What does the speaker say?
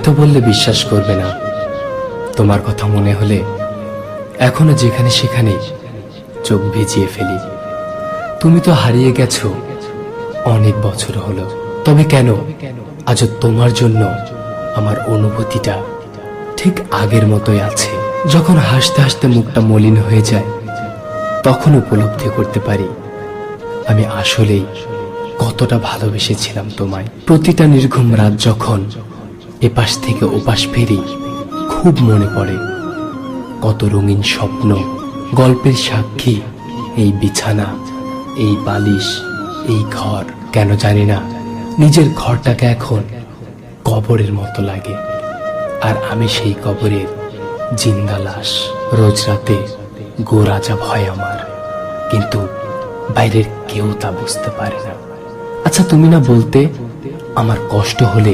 হয়তো বললে বিশ্বাস করবে না, তোমার কথা মনে হলে এখনো যেখানে সেখানে চোখ ভিজিয়ে ফেলি। তুমি তো হারিয়ে গেছো অনেক বছর হলো, তবে কেন আজও তোমার জন্য আমার অনুভূতিটা ঠিক আগের মতোই আছে। যখন হাসতে হাসতে মুখটা মলিন হয়ে যায়, তখন উপলব্ধি করতে পারি আমি আসলেই কতটা ভালোবেসেছিলাম তোমায়। প্রতিটা নির্ঘুম রাত যখন এপাশ থেকে ওপাশ ফেরি, খুব মনে পড়ে কত রঙিন স্বপ্ন, গল্পের সাক্ষী এই বিছানা, এই বালিশ, এই ঘর। কেন জানি না, নিজের ঘরটাকে এখন কবরের মতো লাগে, আর আমি সেই কবরের জিন্দা লাশ। রোজ রাতে গো রাজা ভয় আমার, কিন্তু বাইরের কেউ তা বুঝতে পারে না। আচ্ছা, তুমি না বলতে আমার কষ্ট হলে